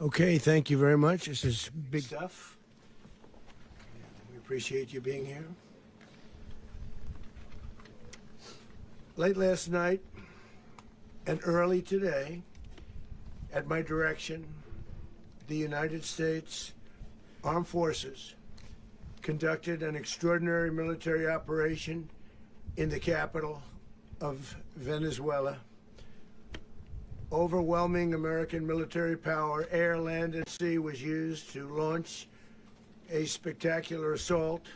Okay, thank you very much. This is big stuff. We appreciate you being here. Late last night and early today, at my direction, the United States Armed Forces conducted an extraordinary military operation in the capital of Venezuela. Overwhelming American military power, air, land, and sea, was used to launch a spectacular assault.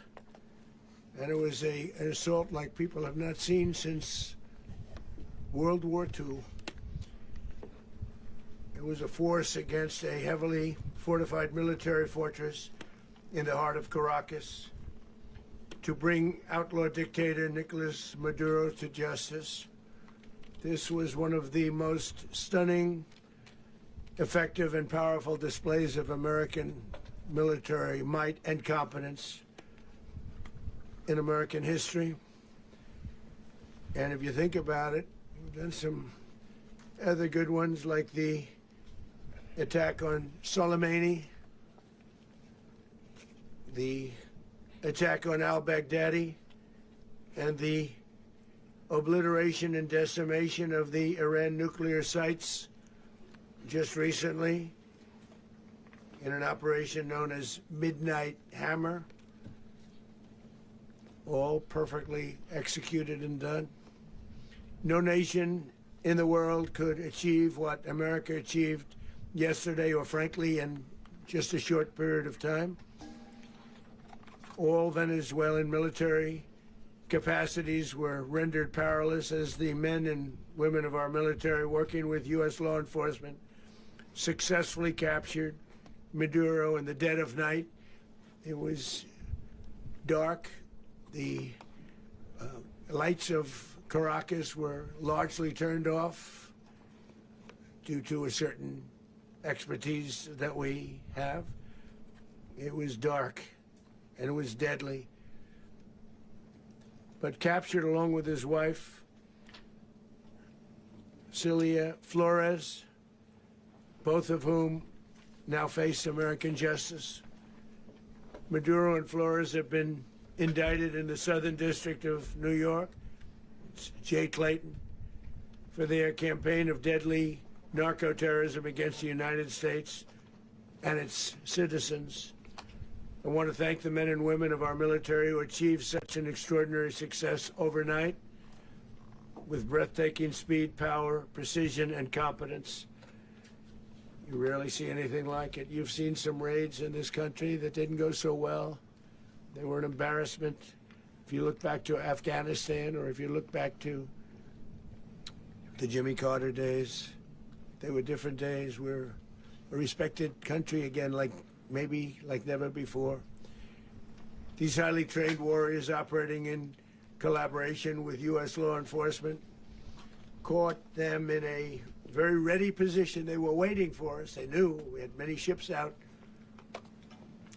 And it was an assault like people have not seen since World War II. It was a force against a heavily fortified military fortress in the heart of Caracas to bring outlaw dictator Nicolás Maduro to justice. This was one of the most stunning, effective, and powerful displays of American military might and competence in American history. And if you think about it, we've done some other good ones, like the attack on Soleimani, the attack on al-Baghdadi, and the obliteration and decimation of the Iran nuclear sites just recently in an operation known as Midnight Hammer, all perfectly executed and done. No nation in the world could achieve what America achieved yesterday, or frankly in just a short period of time. All Venezuelan military capacities were rendered powerless as the men and women of our military, working with U.S. law enforcement, successfully captured Maduro in the dead of night. It was dark. The lights of Caracas were largely turned off due to a certain expertise that we have. It was dark and it was deadly. But captured along with his wife, Cilia, Flores, both of whom now face American justice. Maduro and Flores have been indicted in the Southern District of New York. It's Jay Clayton, for their campaign of deadly narco-terrorism against the United States and its citizens. I want to thank the men and women of our military who achieved such an extraordinary success overnight with breathtaking speed, power, precision, and competence. You rarely see anything like it. You've seen some raids in this country that didn't go so well. They were an embarrassment. If you look back to Afghanistan, or if you look back to the Jimmy Carter days, they were different days. We're a respected country again, maybe like never before. These highly trained warriors, operating in collaboration with U.S. law enforcement, caught them in a very ready position. They were waiting for us. They knew we had many ships out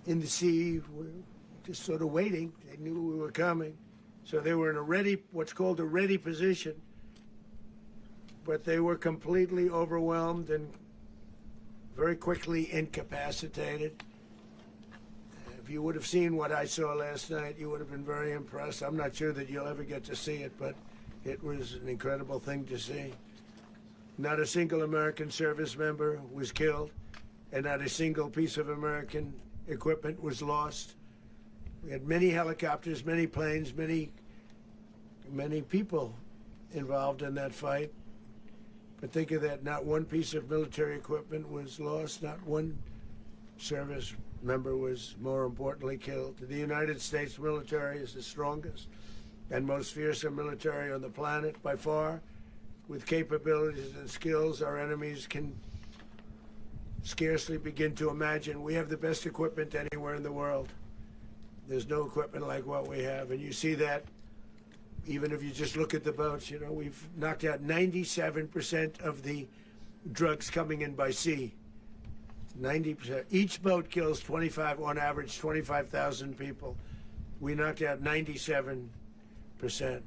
in the sea. We were just sort of waiting. They knew we were coming. So they were in a ready, what's called a ready position. But they were completely overwhelmed and very quickly incapacitated. If you would have seen what I saw last night, you would have been very impressed. I'm not sure that you'll ever get to see it, but it was an incredible thing to see. Not a single American service member was killed, and not a single piece of American equipment was lost. We had many helicopters, many planes, many people involved in that fight. But think of that, not one piece of military equipment was lost, not one service member was, more importantly, killed. The United States military is the strongest and most fearsome military on the planet by far, with capabilities and skills our enemies can scarcely begin to imagine. We have the best equipment anywhere in the world. There's no equipment like what we have, and you see that even if you just look at the boats. You know, we've knocked out 97% of the drugs coming in by sea. 90%. Each boat kills on average, 25,000 people. We knocked out 97%. And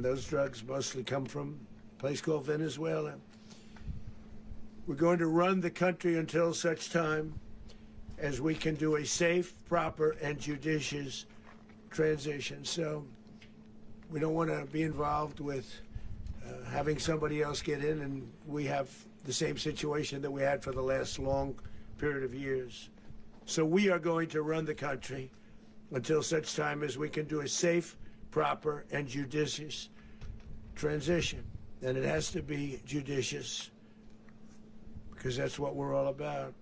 those drugs mostly come from a place called Venezuela. We're going to run the country until such time as we can do a safe, proper, and judicious transition. So we don't want to be involved with having somebody else get in and we have the same situation that we had for the last long period of years. So we are going to run the country until such time as we can do a safe, proper, and judicious transition. And it has to be judicious because that's what we're all about.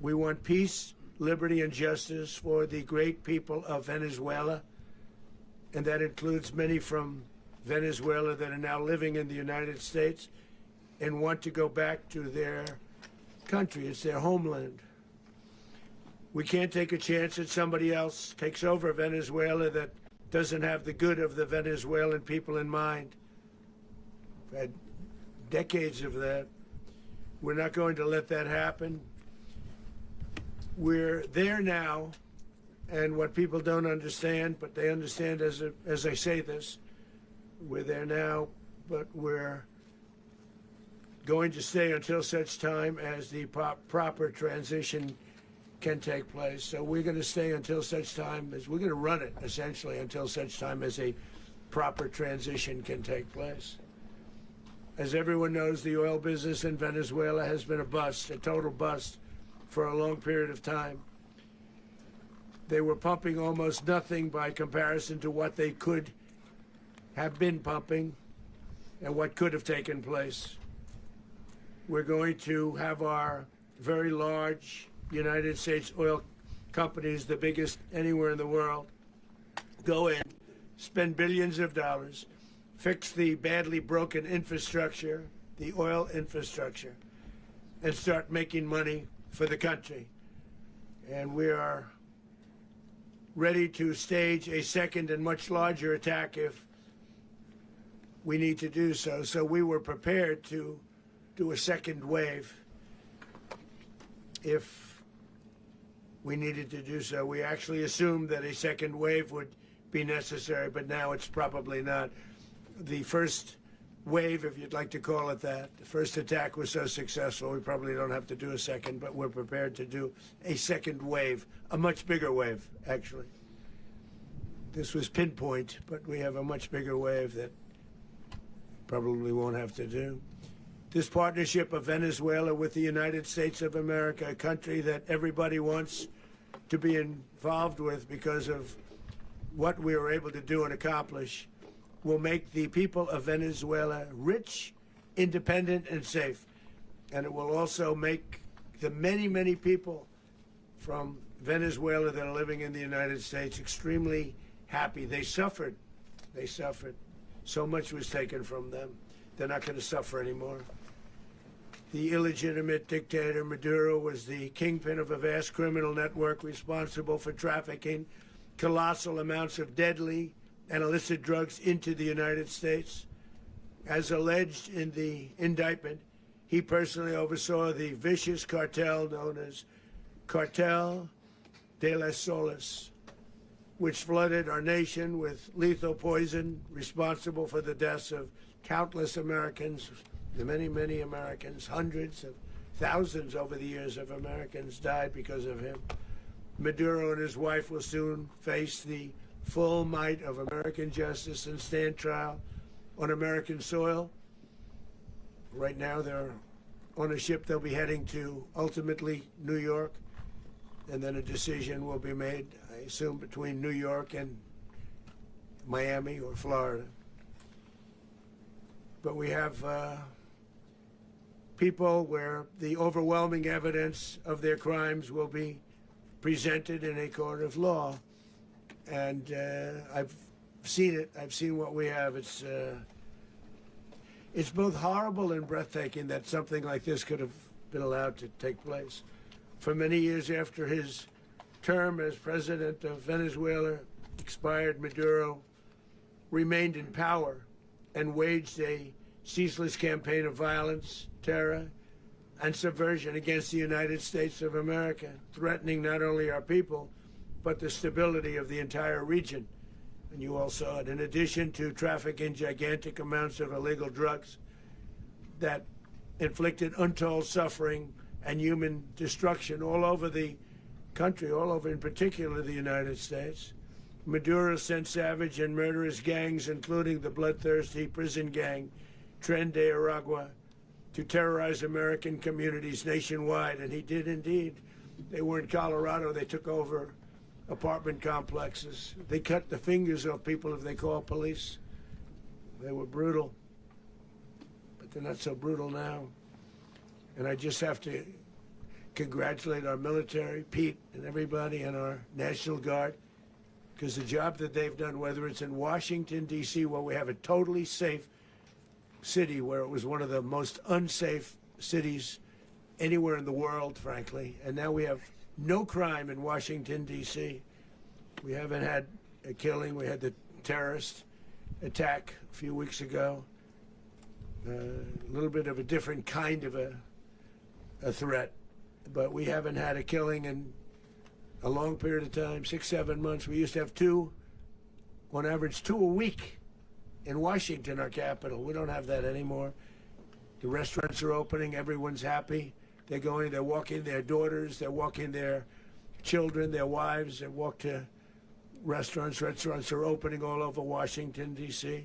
We want peace, liberty, and justice for the great people of Venezuela, and that includes many from Venezuela that are now living in the United States and want to go back to their country. It's their homeland. We can't take a chance that somebody else takes over Venezuela that doesn't have the good of the Venezuelan people in mind. We've had decades of that. We're not going to let that happen. We're there now, and what people don't understand, but they understand as I say this, we're there now, but we're going to stay until such time as the proper transition can take place. So we're going to stay until such time as we're going to run it, essentially, until such time as a proper transition can take place. As everyone knows, the oil business in Venezuela has been a bust, a total bust, for a long period of time. They were pumping almost nothing by comparison to what they could have been pumping and what could have taken place. We're going to have our very large United States oil companies, the biggest anywhere in the world, go in, spend billions of dollars, fix the badly broken infrastructure, the oil infrastructure, and start making money for the country. And we are ready to stage a second and much larger attack if we need to do so. So we were prepared to do a second wave if we needed to do so. We actually assumed that a second wave would be necessary, but now it's probably not. The first wave, if you'd like to call it that, the first attack was so successful, we probably don't have to do a second, but we're prepared to do a second wave, a much bigger wave, actually. This was pinpoint, but we have a much bigger wave that probably won't have to do. This partnership of Venezuela with the United States of America, a country that everybody wants to be involved with because of what we were able to do and accomplish, will make the people of Venezuela rich, independent, and safe. And it will also make the many, many people from Venezuela that are living in the United States extremely happy. They suffered. They suffered. So much was taken from them. They're not going to suffer anymore. The illegitimate dictator Maduro was the kingpin of a vast criminal network responsible for trafficking colossal amounts of deadly and illicit drugs into the United States. As alleged in the indictment, he personally oversaw the vicious cartel known as Cartel de las Solas, which flooded our nation with lethal poison, responsible for the deaths of countless Americans, the many, many Americans. Hundreds of thousands over the years of Americans died because of him. Maduro and his wife will soon face the full might of American justice and stand trial on American soil. Right now, they're on a ship. They'll be heading to, ultimately, New York, and then a decision will be made, I assume, between New York and Miami or Florida. But we have people where the overwhelming evidence of their crimes will be presented in a court of law. And I've seen it. I've seen what we have. It's both horrible and breathtaking that something like this could have been allowed to take place. For many years after his term as president of Venezuela expired, Maduro remained in power and waged a ceaseless campaign of violence, terror, and subversion against the United States of America, threatening not only our people, but the stability of the entire region. And you all saw it. In addition to trafficking gigantic amounts of illegal drugs that inflicted untold suffering and human destruction all over the country, all over, in particular, the United States. Maduro sent savage and murderous gangs, including the bloodthirsty prison gang, Tren de Aragua, to terrorize American communities nationwide, and he did indeed. They were in Colorado. They took over apartment complexes. They cut the fingers off people if they call police. They were brutal, but they're not so brutal now. And I just have to congratulate our military, Pete and everybody, and our National Guard, because the job that they've done, whether it's in Washington, D.C., where we have a totally safe city, where it was one of the most unsafe cities anywhere in the world, frankly, and now we have no crime in Washington, D.C. We haven't had a killing. We had the terrorist attack a few weeks ago. A little bit of a different kind of a threat, but we haven't had a killing in a long period of time, 6, 7 months. We used to have two, on average, 2 a week in Washington, our capital. We don't have that anymore. The restaurants are opening. Everyone's happy. They're going, they're walking their daughters, they're walking their children, their wives, they walk to restaurants. Restaurants are opening all over Washington, D.C.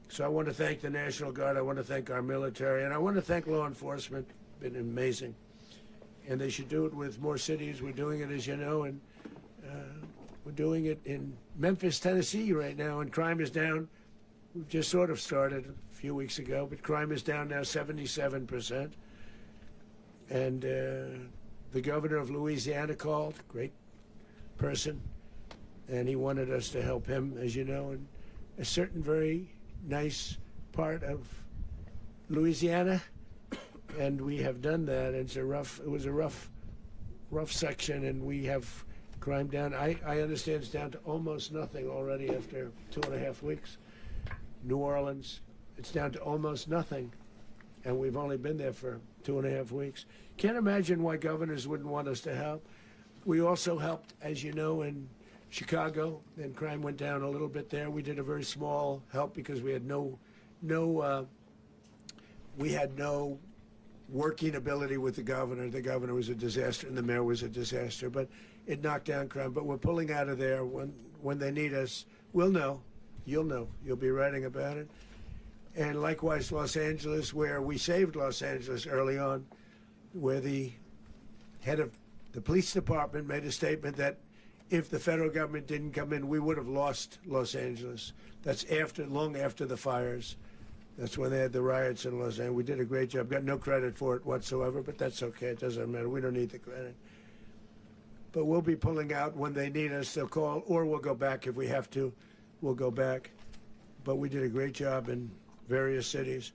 So I want to thank the National Guard. I want to thank our military. And I want to thank law enforcement. Been amazing. And they should do it with more cities. We're doing it, as you know, and we're doing it in Memphis, Tennessee right now, and crime is down. We've just sort of started a few weeks ago, but crime is down now 77%. And the governor of Louisiana called, great person, and he wanted us to help him, as you know, in a certain very nice part of Louisiana, and we have done that. It was a rough section, and we have crime down. I understand it's down to almost nothing already after 2.5 weeks. New Orleans, it's down to almost nothing, and we've only been there for 2.5 weeks. Can't imagine why governors wouldn't want us to help. We also helped, as you know, in Chicago, and crime went down a little bit there. We did a very small help because we had no working ability with the governor. The governor was a disaster, and the mayor was a disaster, but it knocked down crime. But we're pulling out of there. When they need us, we'll know. You'll know. You'll be writing about it. And likewise, Los Angeles, where we saved Los Angeles early on, where the head of the police department made a statement that if the federal government didn't come in, we would have lost Los Angeles. That's long after the fires. That's when they had the riots in Los Angeles. We did a great job. Got no credit for it whatsoever, but that's okay. It doesn't matter. We don't need the credit. But we'll be pulling out when they need us. They'll call, or we'll go back if we have to. We'll go back. But we did a great job in various cities.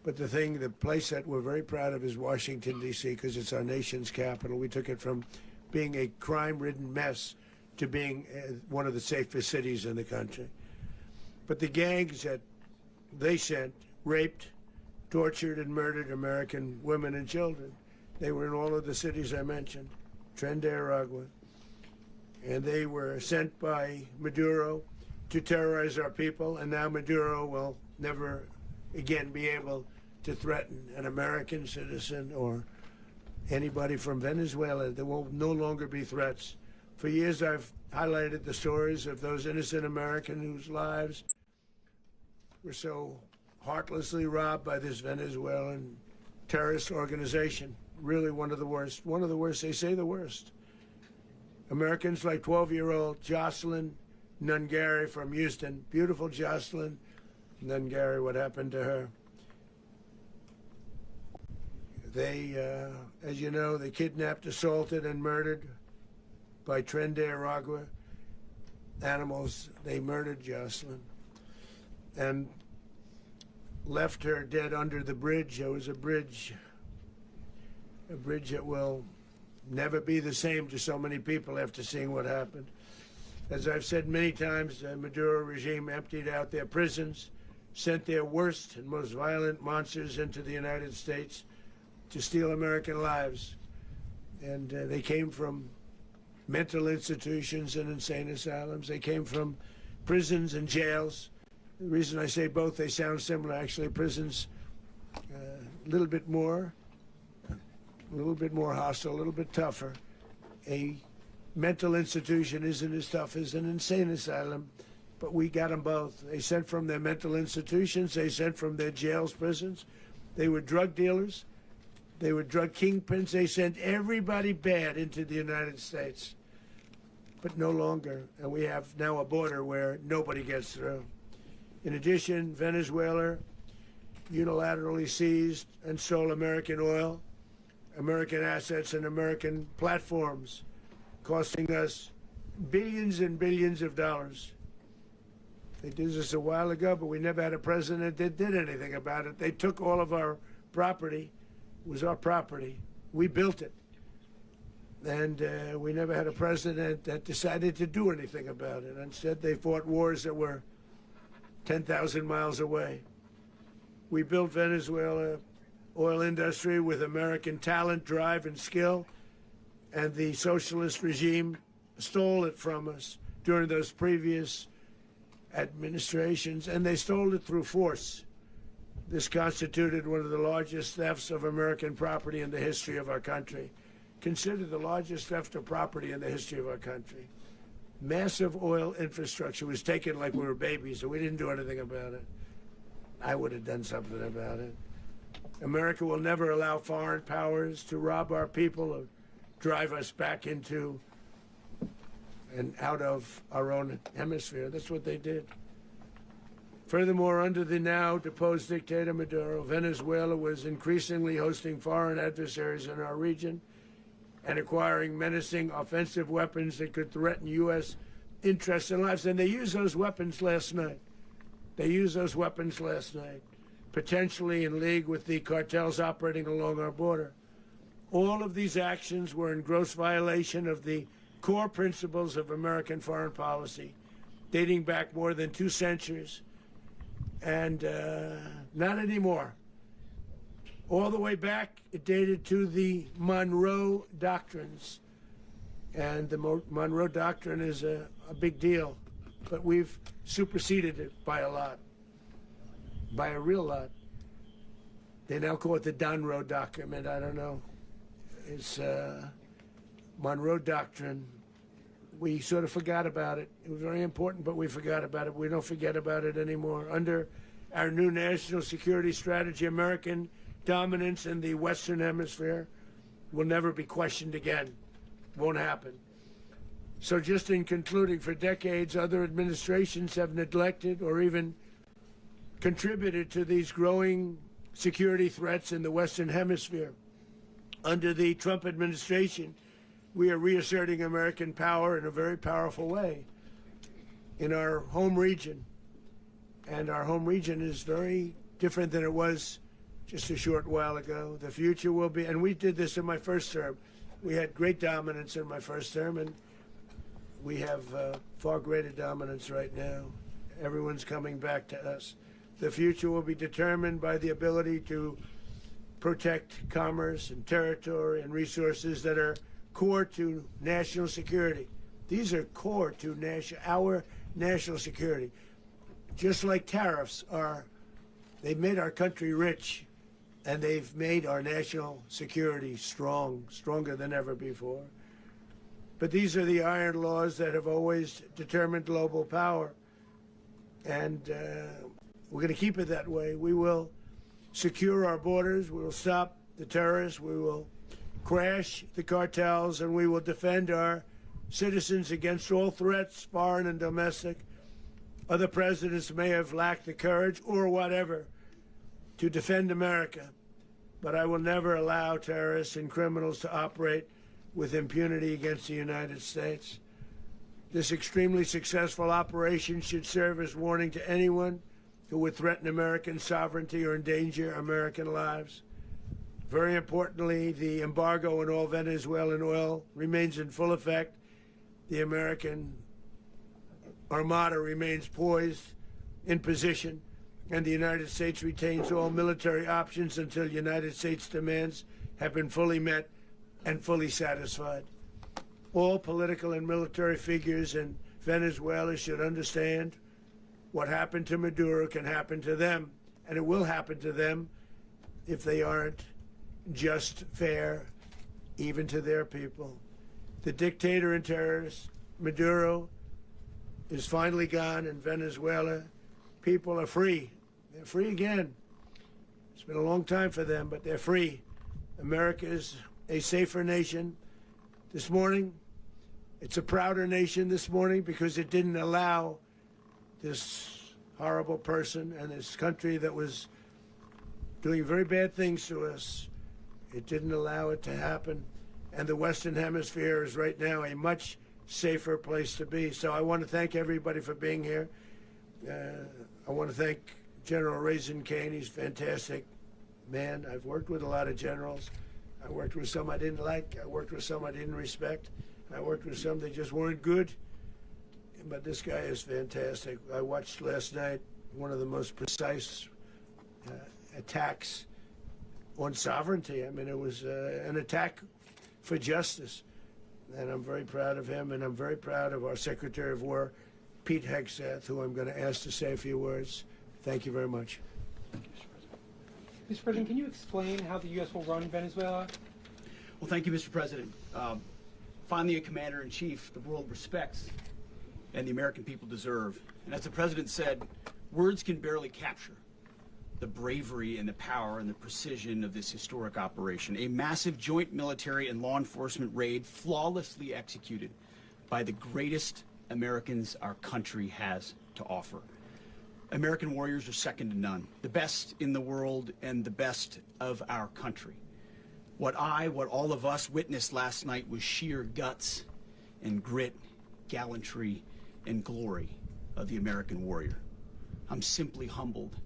But the place that we're very proud of is Washington, D.C., because it's our nation's capital. We took it from being a crime-ridden mess to being one of the safest cities in the country. But the gangs that they sent raped, tortured, and murdered American women and children. They were in all of the cities I mentioned, Tren de Aragua. And they were sent by Maduro to terrorize our people, and now Maduro will never again be able to threaten an American citizen or anybody from Venezuela. There will no longer be threats. For years I've highlighted the stories of those innocent Americans whose lives were so heartlessly robbed by this Venezuelan terrorist organization. Really one of the worst. One of the worst, they say the worst. Americans like 12-year-old Jocelyn Nungari from Houston. Beautiful Jocelyn Nungari, what happened to her? They, as you know, they kidnapped, assaulted, and murdered by Tren de Aragua animals. They murdered Jocelyn and left her dead under the bridge. There was a bridge that will never be the same to so many people after seeing what happened. As I've said many times, the Maduro regime emptied out their prisons, sent their worst and most violent monsters into the United States to steal American lives. And they came from mental institutions and insane asylums. They came from prisons and jails. The reason I say both, they sound similar. Actually, prisons little bit more hostile, a little bit tougher. A mental institution isn't as tough as an insane asylum, but we got them both. They sent from their mental institutions, they sent from their jails, prisons. They were drug dealers, they were drug kingpins, they sent everybody bad into the United States. But no longer, and we have now a border where nobody gets through. In addition, Venezuela unilaterally seized and stole American oil, American assets, and American platforms, costing us billions and billions of dollars. They did this a while ago, but we never had a president that did anything about it. They took all of our property. It was our property. We built it. And we never had a president that decided to do anything about it. Instead, they fought wars that were 10,000 miles away. We built Venezuela oil industry with American talent, drive, and skill, and the socialist regime stole it from us during those previous administrations, and they stole it through force. This constituted one of the largest thefts of American property in the history of our country. Considered the largest theft of property in the history of our country. Massive oil infrastructure was taken like we were babies, and we didn't do anything about it. I would have done something about it. America will never allow foreign powers to rob our people or drive us back into and out of our own hemisphere. That's what they did. Furthermore, under the now deposed dictator Maduro, Venezuela was increasingly hosting foreign adversaries in our region and acquiring menacing offensive weapons that could threaten U.S. interests and lives. And they used those weapons last night. Potentially in league with the cartels operating along our border. All of these actions were in gross violation of the core principles of American foreign policy, dating back more than 2 centuries. And not anymore. All the way back, it dated to the Monroe Doctrines. And the Monroe Doctrine is a big deal. But we've superseded it by a lot. By a real lot. They now call it the Monroe Document. I don't know. It's Monroe Doctrine. We sort of forgot about it. It was very important, but we forgot about it. We don't forget about it anymore. Under our new national security strategy, American dominance in the Western Hemisphere will never be questioned again. Won't happen. So just in concluding, for decades, other administrations have neglected or even contributed to these growing security threats in the Western Hemisphere. Under the Trump administration, we are reasserting American power in a very powerful way in our home region. And our home region is very different than it was just a short while ago. The future will be, and we did this in my first term. We had great dominance in my first term, and we have far greater dominance right now. Everyone's coming back to us. The future will be determined by the ability to protect commerce and territory and resources that are core to national security. These are core to our national security. Just like tariffs are, they've made our country rich, and they've made our national security strong, stronger than ever before. But these are the iron laws that have always determined global power. And we're going to keep it that way. We will secure our borders. We will stop the terrorists. We will crash the cartels, and we will defend our citizens against all threats, foreign and domestic. Other presidents may have lacked the courage or whatever to defend America, but I will never allow terrorists and criminals to operate with impunity against the United States. This extremely successful operation should serve as warning to anyone who would threaten American sovereignty or endanger American lives. Very importantly, the embargo on all Venezuelan oil remains in full effect. The American Armada remains poised in position, and the United States retains all military options until United States demands have been fully met and fully satisfied. All political and military figures in Venezuela should understand what happened to Maduro can happen to them, and it will happen to them if they aren't just, fair, even to their people. The dictator and terrorist, Maduro, is finally gone in Venezuela. People are free. They're free again. It's been a long time for them, but they're free. America is a safer nation this morning. It's a prouder nation this morning because it didn't allow this horrible person and this country that was doing very bad things to us. It didn't allow it to happen. And the Western Hemisphere is right now a much safer place to be. So I want to thank everybody for being here. I want to thank General Raisin Kane. He's a fantastic man. I've worked with a lot of generals. I worked with some I didn't like. I worked with some I didn't respect. I worked with some that just weren't good. But this guy is fantastic. I watched last night one of the most precise attacks on sovereignty. I mean, it was an attack for justice. And I'm very proud of him, and I'm very proud of our Secretary of War, Pete Hegseth, who I'm going to ask to say a few words. Thank you very much. Mr. President, can you explain how the U.S. will run Venezuela? Well, thank you, Mr. President. Finally, a commander-in-chief the world respects and the American people deserve. And as the President said, words can barely capture the bravery and the power and the precision of this historic operation. A massive joint military and law enforcement raid flawlessly executed by the greatest Americans our country has to offer. American warriors are second to none, the best in the world and the best of our country. What all of us witnessed last night was sheer guts and grit, gallantry, and glory of the American warrior. I'm simply humbled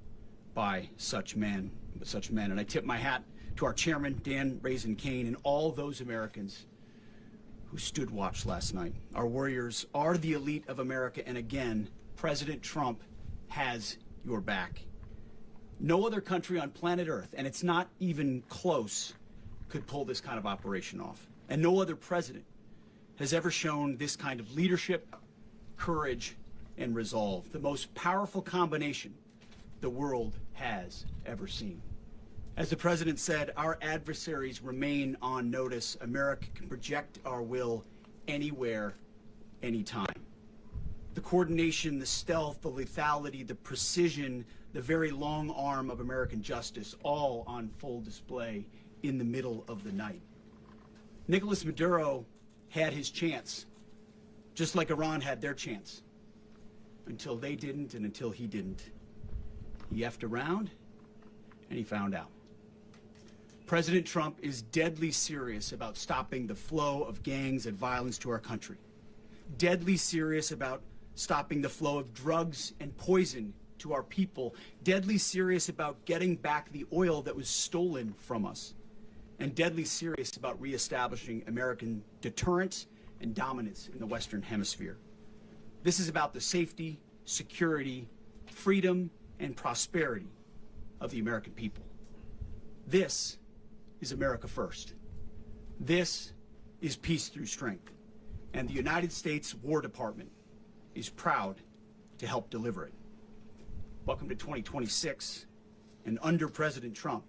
by such men, and I tip my hat to our chairman, Dan Raisin Kane, and all those Americans who stood watch last night. Our warriors are the elite of America, and again, President Trump has your back. No other country on planet Earth, and it's not even close, could pull this kind of operation off. And no other president has ever shown this kind of leadership, courage, and resolve. The most powerful combination the world has ever seen. As the President said, our adversaries remain on notice. America can project our will anywhere, anytime. The coordination, the stealth, the lethality, the precision, the very long arm of American justice, all on full display in the middle of the night. Nicolás Maduro had his chance, just like Iran had their chance, until they didn't and until he didn't. He effed around and he found out. President Trump is deadly serious about stopping the flow of gangs and violence to our country. Deadly serious about stopping the flow of drugs and poison to our people. Deadly serious about getting back the oil that was stolen from us. And deadly serious about reestablishing American deterrence and dominance in the Western Hemisphere. This is about the safety, security, freedom, and prosperity of the American people. This is America first. This is peace through strength. And the United States War Department is proud to help deliver it. Welcome to 2026, and under President Trump,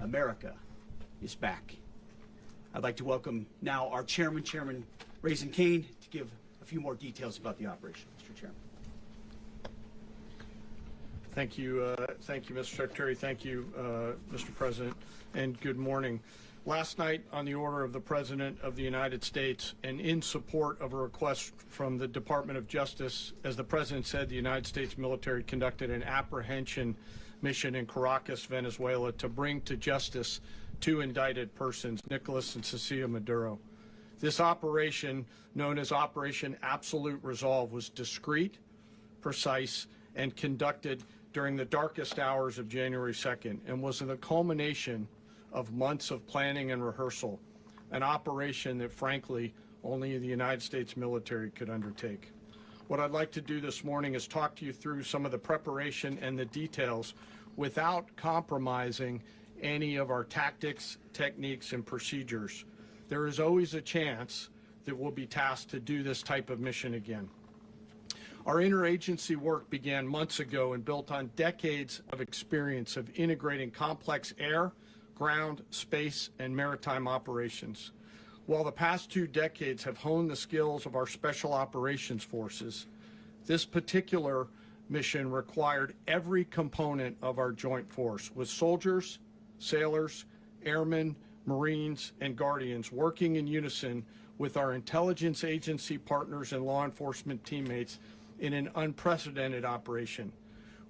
America is back. I'd like to welcome now our chairman, Chairman Raisin Kane, to give a few more details about the operation. Mr. Chairman. Thank you, Mr. Secretary. Thank you, Mr. President, and good morning. Last night, on the order of the President of the United States and in support of a request from the Department of Justice, as the President said, the United States military conducted an apprehension mission in Caracas, Venezuela, to bring to justice two indicted persons, Nicolás and Cilia Maduro. This operation, known as Operation Absolute Resolve, was discreet, precise, and conducted during the darkest hours of January 2nd and was the culmination of months of planning and rehearsal, an operation that, frankly, only the United States military could undertake. What I'd like to do this morning is talk to you through some of the preparation and the details without compromising any of our tactics, techniques, and procedures. There is always a chance that we'll be tasked to do this type of mission again. Our interagency work began months ago and built on decades of experience of integrating complex air, ground, space, and maritime operations. While the past 2 decades have honed the skills of our special operations forces, this particular mission required every component of our joint force, with soldiers, sailors, airmen, Marines, and Guardians working in unison with our intelligence agency partners and law enforcement teammates in an unprecedented operation.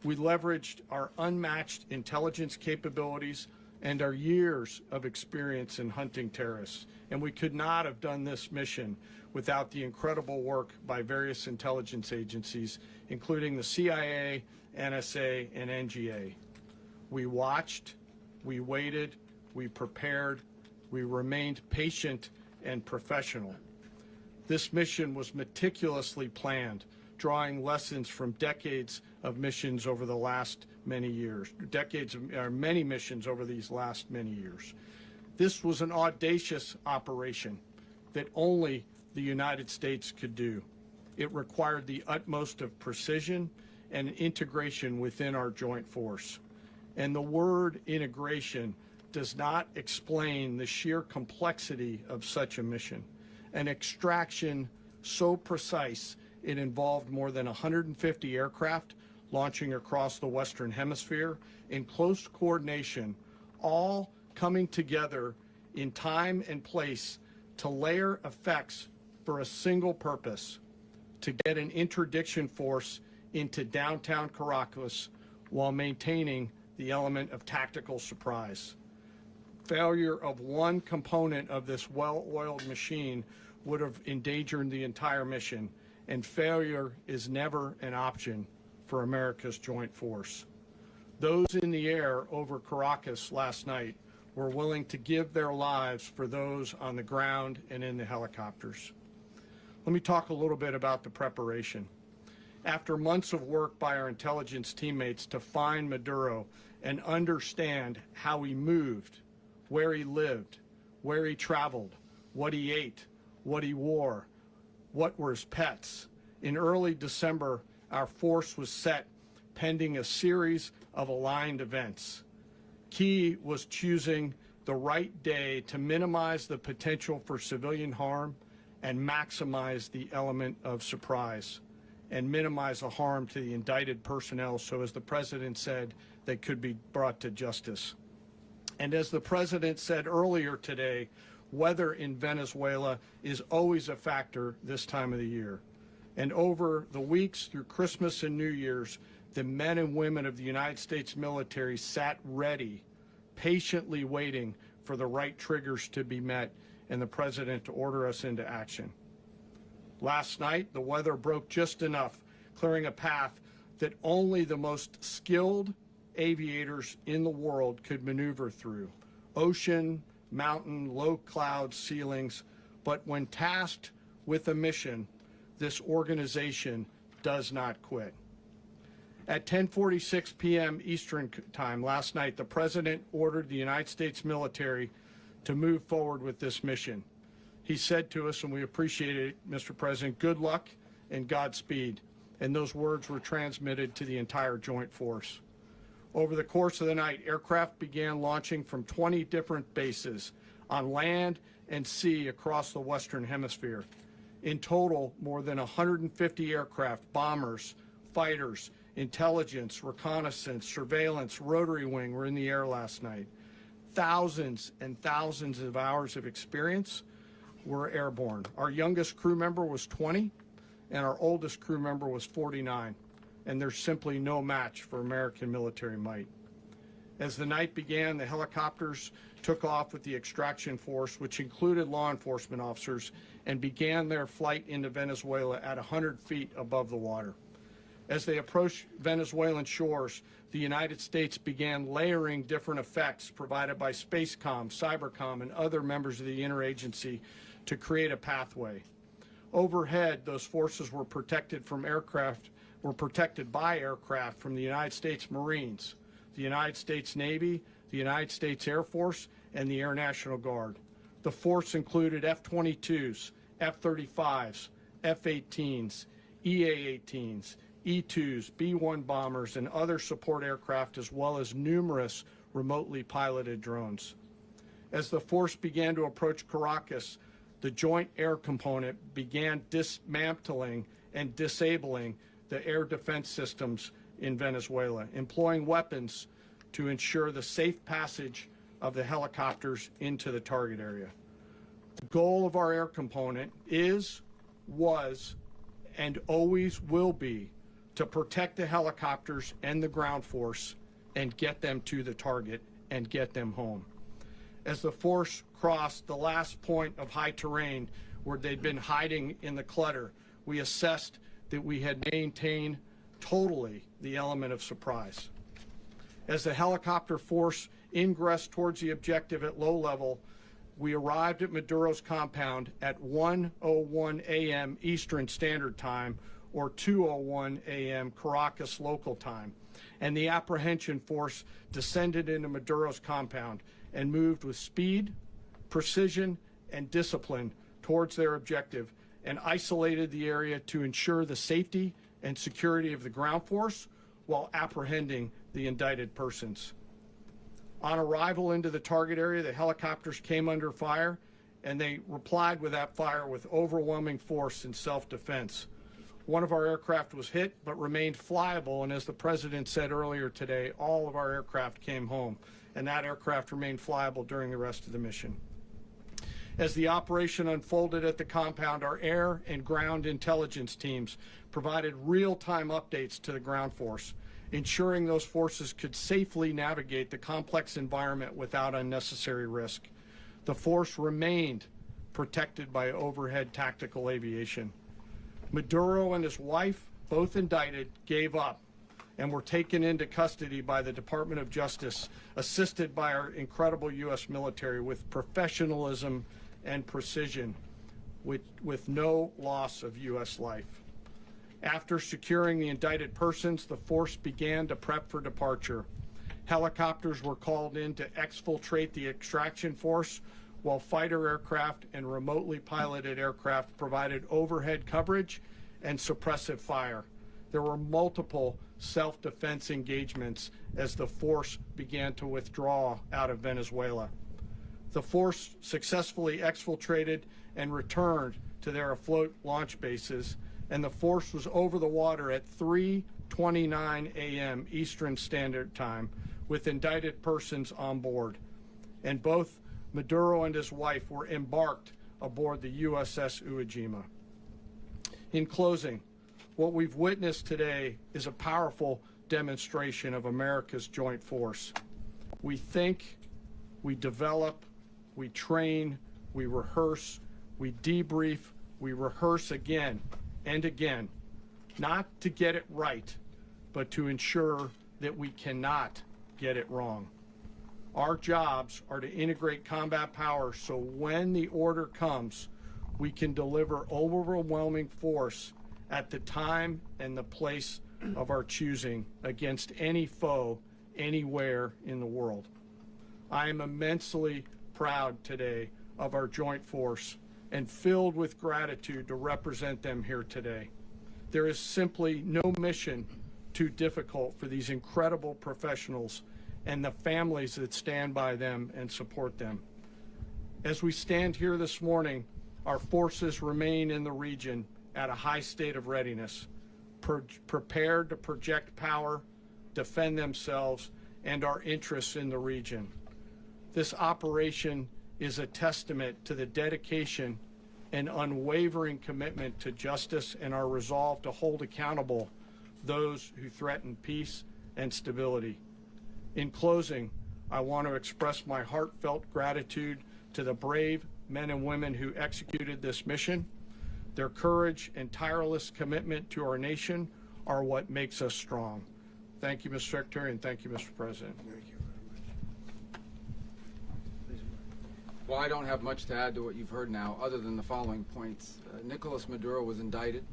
We leveraged our unmatched intelligence capabilities and our years of experience in hunting terrorists, and we could not have done this mission without the incredible work by various intelligence agencies, including the CIA, NSA, and NGA. We watched, we waited, we prepared, we remained patient and professional. This mission was meticulously planned, drawing lessons from decades of missions over the last many years, many missions over these last many years. This was an audacious operation that only the United States could do. It required the utmost of precision and integration within our joint force. And the word integration does not explain the sheer complexity of such a mission. An extraction so precise it involved more than 150 aircraft launching across the Western Hemisphere in close coordination, all coming together in time and place to layer effects for a single purpose: to get an interdiction force into downtown Caracas while maintaining the element of tactical surprise. Failure of one component of this well-oiled machine would have endangered the entire mission, and failure is never an option for America's joint force. Those in the air over Caracas last night were willing to give their lives for those on the ground and in the helicopters. Let me talk a little bit about the preparation. After months of work by our intelligence teammates to find Maduro and understand how he moved, where he lived, where he traveled, what he ate, what he wore, what were his pets, in early December, our force was set pending a series of aligned events. Key was choosing the right day to minimize the potential for civilian harm and maximize the element of surprise, and minimize the harm to the indicted personnel, so as the President said, they could be brought to justice. And as the President said earlier today, weather in Venezuela is always a factor this time of the year. And over the weeks through Christmas and New Year's, the men and women of the United States military sat ready, patiently waiting for the right triggers to be met and the President to order us into action. Last night, the weather broke just enough, clearing a path that only the most skilled aviators in the world could maneuver through. Ocean, mountain, low cloud ceilings, but when tasked with a mission, this organization does not quit. At 10:46 p.m. Eastern Time last night, the President ordered the United States military to move forward with this mission. He said to us, and we appreciate it, Mr. President, good luck and Godspeed. And those words were transmitted to the entire joint force. Over the course of the night, aircraft began launching from 20 different bases on land and sea across the Western Hemisphere. In total, more than 150 aircraft, bombers, fighters, intelligence, reconnaissance, surveillance, rotary wing were in the air last night. Thousands and thousands of hours of experience were airborne. Our youngest crew member was 20, and our oldest crew member was 49, and there's simply no match for American military might. As the night began, the helicopters took off with the extraction force, which included law enforcement officers, and began their flight into Venezuela at 100 feet above the water. As they approached Venezuelan shores, the United States began layering different effects provided by Spacecom, Cybercom, and other members of the interagency to create a pathway. Overhead, those forces were protected by aircraft from the United States Marines, the United States Navy, the United States Air Force, and the Air National Guard. The force included F-22s, F-35s, F-18s, EA-18s, E-2s, B-1 bombers, and other support aircraft, as well as numerous remotely piloted drones. As the force began to approach Caracas, the Joint Air Component began dismantling and disabling the air defense systems in Venezuela, employing weapons to ensure the safe passage of the helicopters into the target area. The goal of our air component is, was, and always will be to protect the helicopters and the ground force and get them to the target and get them home. As the force crossed the last point of high terrain where they'd been hiding in the clutter, we assessed that we had maintained totally the element of surprise. As the helicopter force ingressed towards the objective at low level, we arrived at Maduro's compound at 1:01 a.m. Eastern Standard Time, or 2:01 a.m. Caracas local time, and the apprehension force descended into Maduro's compound and moved with speed, precision, and discipline towards their objective, and isolated the area to ensure the safety and security of the ground force while apprehending the indicted persons. On arrival into the target area, the helicopters came under fire, and they replied with that fire with overwhelming force in self-defense. One of our aircraft was hit but remained flyable, and as the President said earlier today, all of our aircraft came home, and that aircraft remained flyable during the rest of the mission. As the operation unfolded at the compound, our air and ground intelligence teams provided real-time updates to the ground force, ensuring those forces could safely navigate the complex environment without unnecessary risk. The force remained protected by overhead tactical aviation. Maduro and his wife, both indicted, gave up and were taken into custody by the Department of Justice, assisted by our incredible U.S. military with professionalism and precision, with no loss of U.S. life. After securing the indicted persons, the force began to prep for departure. Helicopters were called in to exfiltrate the extraction force, while fighter aircraft and remotely piloted aircraft provided overhead coverage and suppressive fire. There were multiple self-defense engagements as the force began to withdraw out of Venezuela. The force successfully exfiltrated and returned to their afloat launch bases, and the force was over the water at 3:29 a.m. Eastern Standard Time with indicted persons on board. And both Maduro and his wife were embarked aboard the USS Iwo Jima. In closing, what we've witnessed today is a powerful demonstration of America's joint force. We think, we develop, we train, we rehearse, we debrief, we rehearse again and again, not to get it right, but to ensure that we cannot get it wrong. Our jobs are to integrate combat power so when the order comes, we can deliver overwhelming force at the time and the place of our choosing against any foe anywhere in the world. I am immensely proud today of our joint force and filled with gratitude to represent them here today. There is simply no mission too difficult for these incredible professionals and the families that stand by them and support them. As we stand here this morning, our forces remain in the region at a high state of readiness, prepared to project power, defend themselves, and our interests in the region. This operation is a testament to the dedication and unwavering commitment to justice and our resolve to hold accountable those who threaten peace and stability. In closing, I want to express my heartfelt gratitude to the brave men and women who executed this mission. Their courage and tireless commitment to our nation are what makes us strong. Thank you, Mr. Secretary, and thank you, Mr. President. Thank you Well, I don't have much to add to what you've heard now, other than the following points. Nicolás Maduro was indicted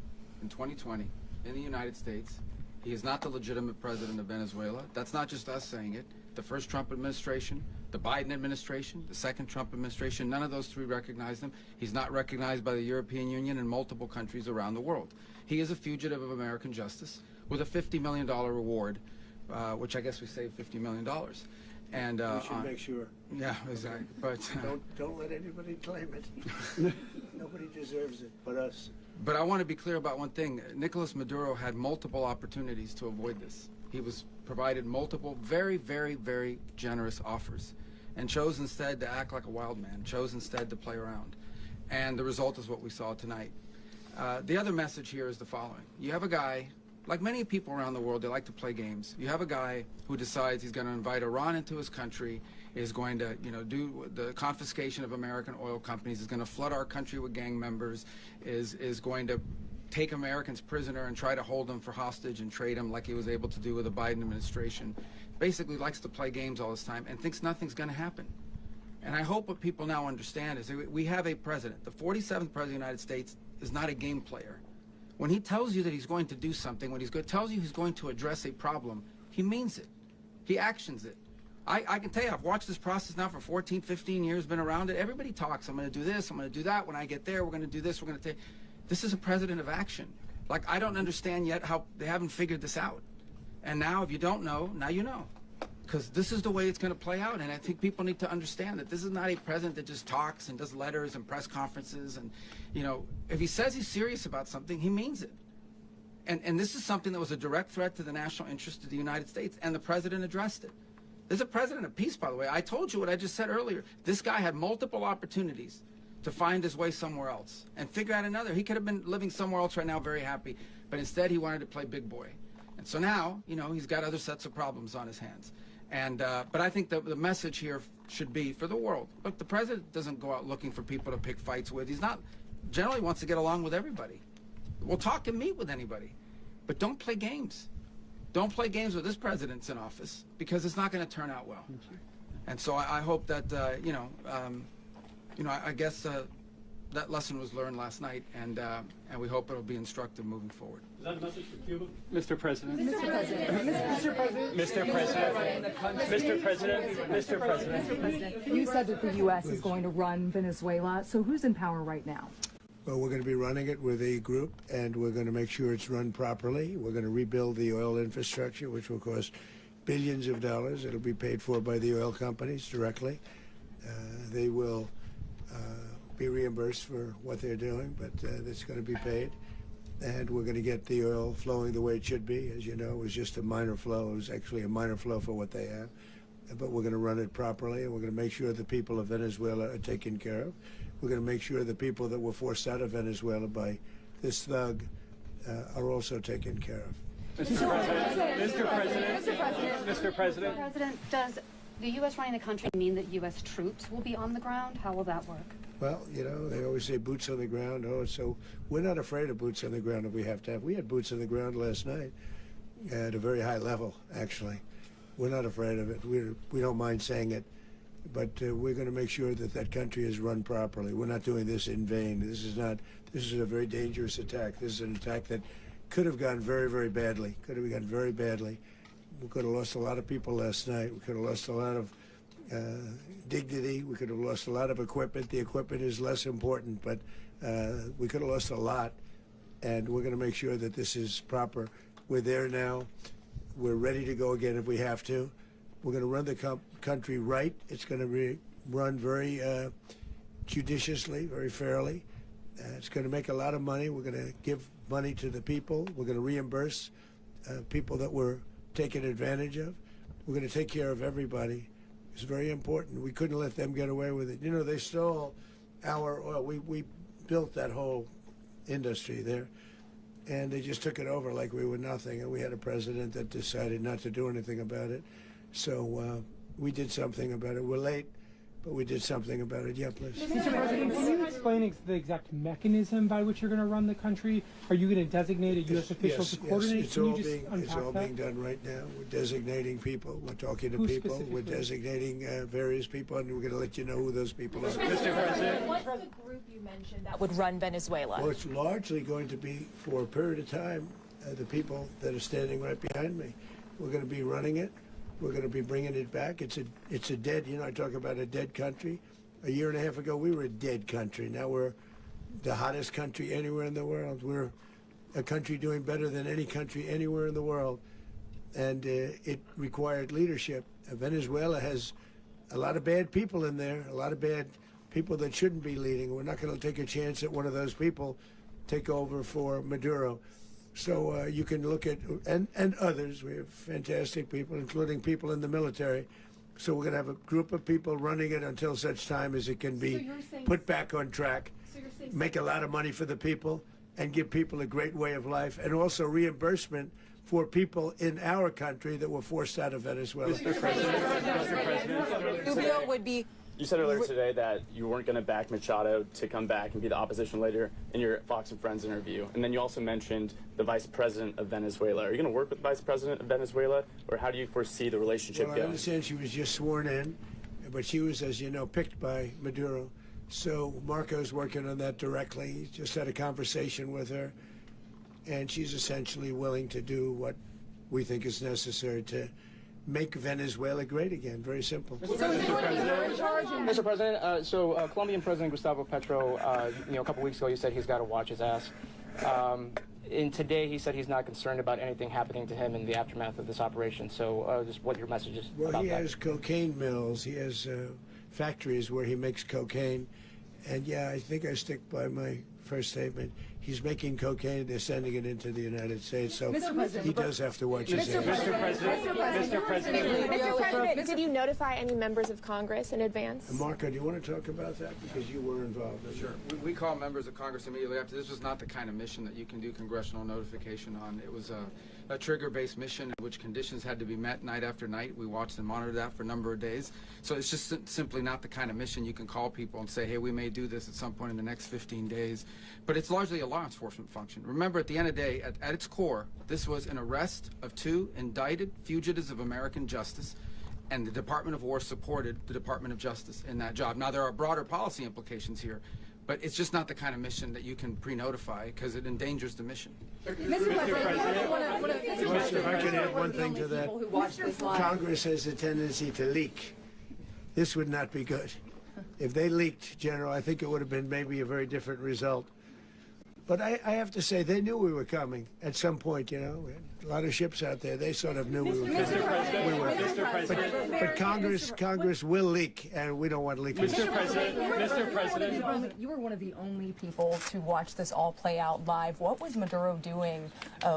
in 2020 in the United States. He is not the legitimate president of Venezuela. That's not just us saying it. The first Trump administration, the The Biden administration, the second Trump administration, none of those three recognized him. He's not recognized by the European Union and multiple countries around the world. He is a fugitive of American justice with a $50 million reward, which I guess we saved $50 million. And We should make sure. yeah, exactly. But Don't let anybody claim it. Nobody deserves it but us. But I want to be clear about one thing. Nicolás Maduro had multiple opportunities to avoid this. He was provided multiple very, very, very generous offers and chose instead to act like a wild man, chose instead to play around. And the result is what we saw tonight. The other message here is the following. You have a guy, like many people around the world, they like to play games. You have a guy who decides he's going to invite Iran into his country, is going to, do the confiscation of American oil companies, is going to flood our country with gang members, is going to take Americans prisoner and try to hold them for hostage and trade them like he was able to do with the Biden administration. Basically likes to play games all this time and thinks nothing's going to happen. And I hope what people now understand is that we have a president. The 47th president of the United States is not a game player. When he tells you that he's going to do something, when tells you he's going to address a problem, he means it. He actions it. I can tell you, I've watched this process now for 14, 15 years, been around it. Everybody talks. I'm going to do this. I'm going to do that. When I get there, we're going to do this. We're going to take. This is a president of action. Like, I don't understand yet how they haven't figured this out. And now, if you don't know, now you know. Because this is the way it's going to play out. And I think people need to understand that this is not a president that just talks and does letters and press conferences. And, if he says he's serious about something, he means it. And this is something that was a direct threat to the national interest of the United States. And the president addressed it. There's a president of peace, by the way. I told you what I just said earlier. This guy had multiple opportunities to find his way somewhere else and figure out another. He could have been living somewhere else right now very happy. But instead, he wanted to play big boy. And so now, he's got other sets of problems on his hands. And but I think the message here should be for the world. Look, the president doesn't go out looking for people to pick fights with. He's not generally wants to get along with everybody. We'll talk and meet with anybody. But don't play games. Don't play games with this president's in office because it's not going to turn out well. And so I hope that, I guess that lesson was learned last night, and we hope it'll be instructive moving forward. Is that a message for Cuba? Mr. President. Mr. President. You said that the U.S. is going to run Venezuela, so who's in power right now? Well, we're going to be running it with a group, and we're going to make sure it's run properly. We're going to rebuild the oil infrastructure, which will cost billions of dollars. It'll be paid for by the oil companies directly. They will be reimbursed for what they're doing, but it's going to be paid. And we're going to get the oil flowing the way it should be. As you know, it was just a minor flow. It was actually a minor flow for what they have. But we're going to run it properly, and we're going to make sure the people of Venezuela are taken care of. We're going to make sure the people that were forced out of Venezuela by this thug are also taken care of. Mr. President. Does the U.S. running the country mean that U.S. troops will be on the ground? How will that work? Well, they always say boots on the ground. So we're not afraid of boots on the ground if we have to have. We had boots on the ground last night at a very high level, actually. We're not afraid of it. We don't mind saying it. But we're going to make sure that that country is run properly. We're not doing this in vain. This is a very dangerous attack. This is an attack that could have gone very, very badly. Could have gone very badly. We could have lost a lot of people last night. We could have lost a lot of dignity. We could have lost a lot of equipment. The equipment is less important, but we could have lost a lot. And we're going to make sure that this is proper. We're there now. We're ready to go again if we have to. We're going to run the country right. It's going to be run very judiciously, very fairly. It's going to make a lot of money. We're going to give money to the people. We're going to reimburse people that were taken advantage of. We're going to take care of everybody. It's very important. We couldn't let them get away with it. They stole our oil. We built that whole industry there, and they just took it over like we were nothing. And we had a president that decided not to do anything about it. So we did something about it. We're late, but we did something about it. Yeah, please. Mr. President, can you explain the exact mechanism by which you're going to run the country? Are you going to designate a U.S. official to coordinate? Yes, it's all being done right now. We're designating people. We're talking to people. We're designating various people, and we're going to let you know who those people are. Mr. President. What's the group you mentioned that would run Venezuela? Well, it's largely going to be, for a period of time, the people that are standing right behind me. We're going to be running it. We're going to be bringing it back. It's a dead, I talk about a dead country. A year and a half ago, we were a dead country. Now we're the hottest country anywhere in the world. We're a country doing better than any country anywhere in the world. And it required leadership. Venezuela has a lot of bad people in there, a lot of bad people that shouldn't be leading. We're not going to take a chance that one of those people take over for Maduro. So you can look at, and others, we have fantastic people, including people in the military. So we're going to have a group of people running it until such time as it can be put back on track, make a lot of money for the people, and give people a great way of life, and also reimbursement for people in our country that were forced out of Venezuela. Mr. President, Rubio would be. you said earlier today that you weren't going to back Machado to come back and be the opposition leader in your Fox and Friends interview. And then you also mentioned the vice president of Venezuela. Are you going to work with the vice president of Venezuela, or how do you foresee the relationship Well, going? I understand she was just sworn in, but she was, as you know, picked by Maduro. So Marco's working on that directly. He just had a conversation with her, and she's essentially willing to do what we think is necessary to make Venezuela great again. Very simple. Mr. President, Colombian President Gustavo Petro, a couple weeks ago, you said he's got to watch his ass. And today, he said he's not concerned about anything happening to him in the aftermath of this operation. So, just what your message is Well, about he that. has cocaine mills. He has factories where he makes cocaine. And yeah, I think I stick by my first statement. He's making cocaine. They're sending it into the United States. So he does have to watch his ass. Mr. President, Did you notify any members of Congress in advance? Marco, do you want to talk about that? Because you were involved in Sure. We call members of Congress immediately after. This was not the kind of mission that you can do congressional notification on. It was a trigger-based mission in which conditions had to be met night after night. We watched and monitored that for a number of days. So it's just simply not the kind of mission you can call people and say, hey, we may do this at some point in the next 15 days. But it's largely a law enforcement function. Remember, at the end of the day, at its core, this was an arrest of 2 indicted fugitives of American justice, and the Department of War supported the Department of Justice in that job. Now, there are broader policy implications here, but it's just not the kind of mission that you can pre-notify because it endangers the mission. If I could add one thing to that. Congress has a tendency to leak. This would not be good. If they leaked, General, I think it would have been maybe a very different result. But I have to say, they knew we were coming at some point, We had a lot of ships out there. They sort of knew we were coming. But Congress will leak, and we don't want leakage. Mr. President. You were one of the only people to watch this all play out live. What was Maduro doing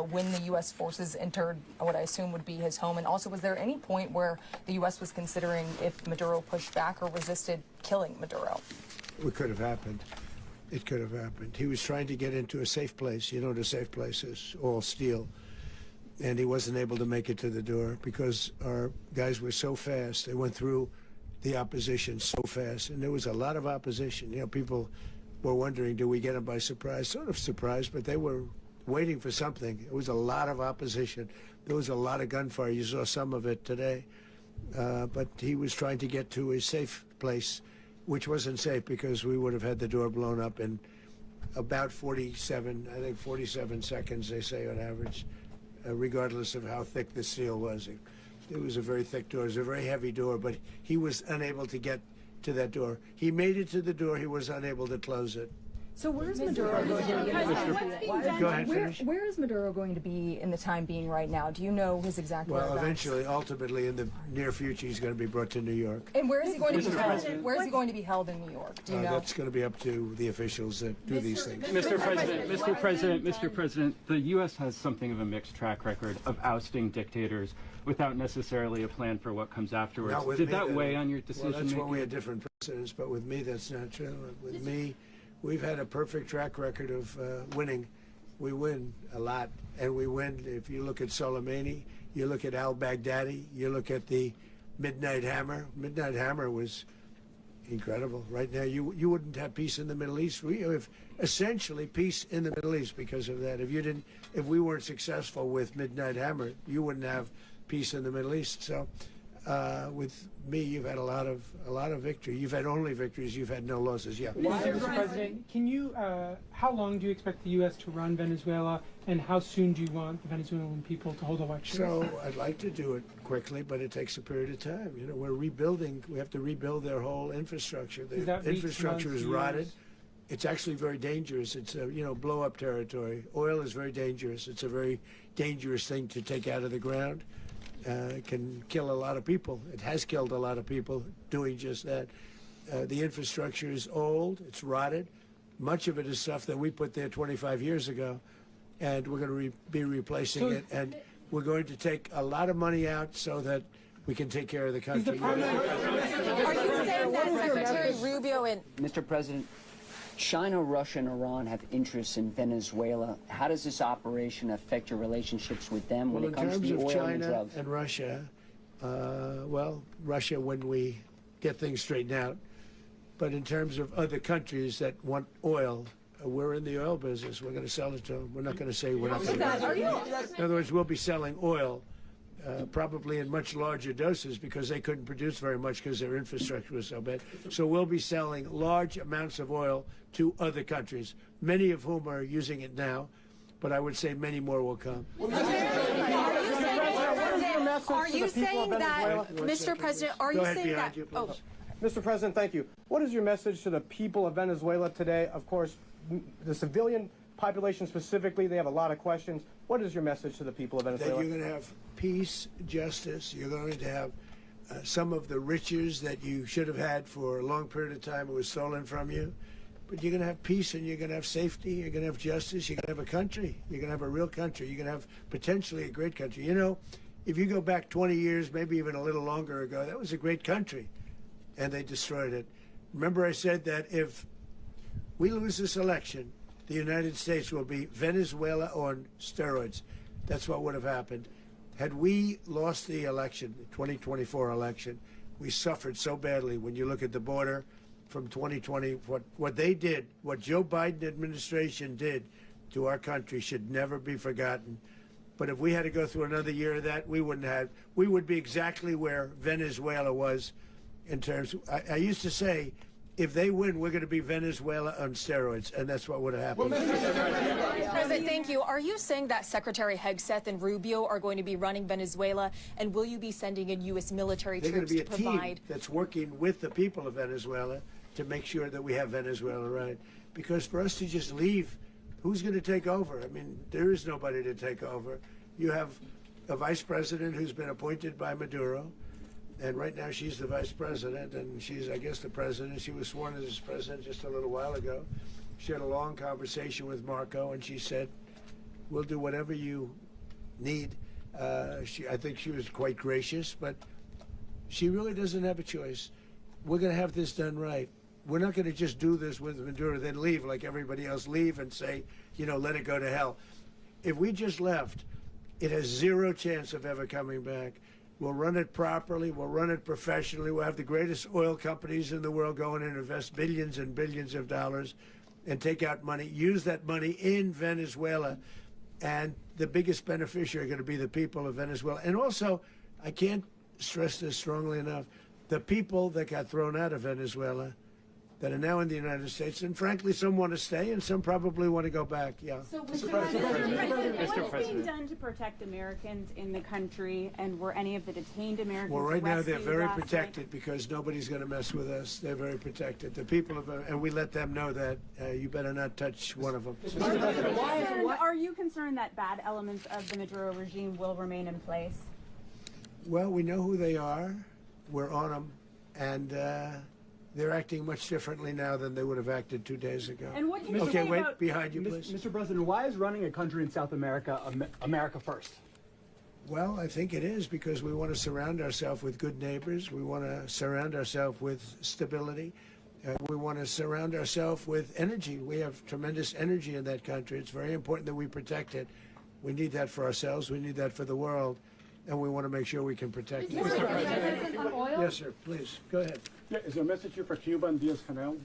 when the U.S. forces entered what I assume would be his home? And also, was there any point where the U.S. was considering if Maduro pushed back or resisted killing Maduro? It could have happened. It could have happened. He was trying to get into a safe place. The safe place is all steel. And he wasn't able to make it to the door because our guys were so fast. They went through the opposition so fast. And there was a lot of opposition. People were wondering, do we get them by surprise? Sort of surprised, but they were waiting for something. It was a lot of opposition. There was a lot of gunfire. You saw some of it today. But he was trying to get to a safe place, which wasn't safe because we would have had the door blown up in about 47 seconds, they say on average, regardless of how thick the steel was. It was a very thick door. It was a very heavy door, but he was unable to get to that door. He made it to the door. He was unable to close it. So where's Maduro going to be? Go ahead, finish. Where is Maduro going to be in the time being right now? Do you know his exact Well, whereabouts? eventually, ultimately, in the near future, he's going to be brought to New York. And where is he going to be held? Where is he going to be held in New York? Do you know? That's going to be up to the officials that do these things. Mr. President, the U.S. has something of a mixed track record of ousting dictators without necessarily a plan for what comes afterwards. Not with Did me, that though. weigh on your decision Well, that's making? why we had different precedents, but with me, that's not true. With me, we've had a perfect track record of winning. We win a lot, and we win. If you look at Soleimani, you look at al-Baghdadi, you look at the Midnight Hammer. Midnight Hammer was incredible. Right now, you wouldn't have peace in the Middle East. We have essentially peace in the Middle East because of that. If we weren't successful with Midnight Hammer, you wouldn't have peace in the Middle East. So With me, you've had a lot of victory. You've had only victories. You've had no losses. Yeah. Mr. President, can you? How long do you expect the U.S. to run Venezuela, and how soon do you want the Venezuelan people to hold elections? So I'd like to do it quickly, but it takes a period of time. You know, we're rebuilding. We have to rebuild their whole infrastructure. The infrastructure is rotted. It's actually very dangerous. It's blow-up territory. Oil is very dangerous. It's a very dangerous thing to take out of the ground. It can kill a lot of people. It has killed a lot of people doing just that. The infrastructure is old. It's rotted. Much of it is stuff that we put there 25 years ago, and we're going to be replacing it. And we're going to take a lot of money out so that we can take care of the country. Are you saying that Secretary Rubio and Mr. President, China, Russia, and Iran have interests in Venezuela. How does this operation affect your relationships with them when it comes to the oil and drugs? In terms of China and Russia, Russia when we get things straightened out. But in terms of other countries that want oil, we're in the oil business. We're going to sell it to them. We're not going to say we're not going to. In other words, we'll be selling oil. Probably in much larger doses because they couldn't produce very much because their infrastructure was so bad. So we'll be selling large amounts of oil to other countries, many of whom are using it now, but I would say many more will come. Are you saying that, Mr. President, are you saying that? Oh. Mr. President, thank you. What is your message to the people of Venezuela today? Of course, the civilian population specifically, they have a lot of questions. What is your message to the people of Venezuela? That you're going to have peace, justice. You're going to have some of the riches that you should have had for a long period of time. It was stolen from you. But you're going to have peace and you're going to have safety. You're going to have justice. You're going to have a country. You're going to have a real country. You're going to have potentially a great country. You know, if you go back 20 years, maybe even a little longer ago, that was a great country. And they destroyed it. Remember I said that if we lose this election, the United States will be Venezuela on steroids. That's what would have happened. Had we lost the election, the 2024 election, we suffered so badly. When you look at the border from 2020, what they did, what Joe Biden administration did to our country should never be forgotten. But if we had to go through another year of that, we would be exactly where Venezuela was in terms of, I used to say, if they win, we're going to be Venezuela on steroids, and that's what would have happened. President, thank you. Are you saying that Secretary Hegseth and Rubio are going to be running Venezuela, and will you be sending in U.S. military troops to provide? They're going to be a team that's working with the people of Venezuela to make sure that we have Venezuela right. Because for us to just leave, who's going to take over? I mean, there is nobody to take over. You have a vice president who's been appointed by Maduro. And right now she's the vice president, and she's, I guess, the president. She was sworn as president just a little while ago. She had a long conversation with Marco, and she said, we'll do whatever you need. I think she was quite gracious, but she really doesn't have a choice. We're going to have this done right. We're not going to just do this with Maduro, then leave like everybody else, leave and say, let it go to hell. If we just left, it has zero chance of ever coming back. We'll run it properly. We'll run it professionally. We'll have the greatest oil companies in the world go in and invest billions and billions of dollars and take out money, use that money in Venezuela. And the biggest beneficiary are going to be the people of Venezuela. And also, I can't stress this strongly enough, the people that got thrown out of Venezuela that are now in the United States, and frankly, some want to stay, and some probably want to go back. Yeah. So, Mr. President, what is being done to protect Americans in the country, and were any of the detained Americans Well, right now they're rescued very last protected night? because nobody's going to mess with us. They're very protected. The people of, and we let them know that you better not touch one of them. Are you concerned that bad elements of the Maduro regime will remain in place? Well, we know who they are. We're on them, and they're acting much differently now than they would have acted 2 days ago. And what can you okay, say wait, about behind you, please. Mr. President, why is running a country in South America America first? Well, I think it is because we want to surround ourselves with good neighbors. We want to surround ourselves with stability. We want to surround ourselves with energy. We have tremendous energy in that country. It's very important that we protect it. We need that for ourselves. We need that for the world. And we want to make sure we can protect it. Mr. President, on oil? Yes, sir. Please, go ahead. Yeah, is there a message here for Cuba and Diaz-Canel?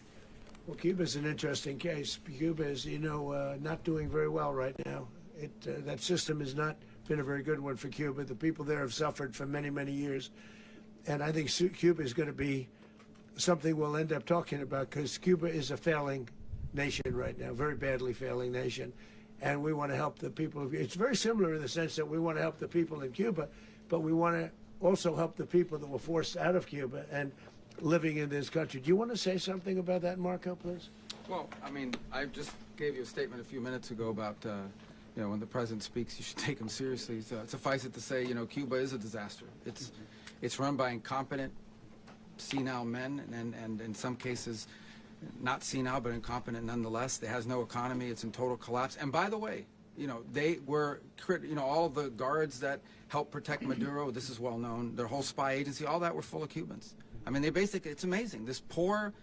Well, Cuba's an interesting case. Cuba is, not doing very well right now. That system has not been a very good one for Cuba. The people there have suffered for many, many years. And I think Cuba is going to be something we'll end up talking about, because Cuba is a failing nation right now, very badly failing nation. And we want to help the people. It's very similar in the sense that we want to help the people in Cuba, but we want to also help the people that were forced out of Cuba and living in this country. Do you want to say something about that, Marco, please? Well, I mean, I just gave you a statement a few minutes ago about, you know, when the president speaks, you should take him seriously. So, suffice it to say, you know, Cuba is a disaster. It's run by incompetent, senile men, and in some cases, not senile, but incompetent nonetheless. It has no economy. It's in total collapse. And by the way, you know, they were, you know, all the guards that helped protect Maduro, this is well known, their whole spy agency, all that were full of Cubans. I mean, they basically, it's amazing. This poor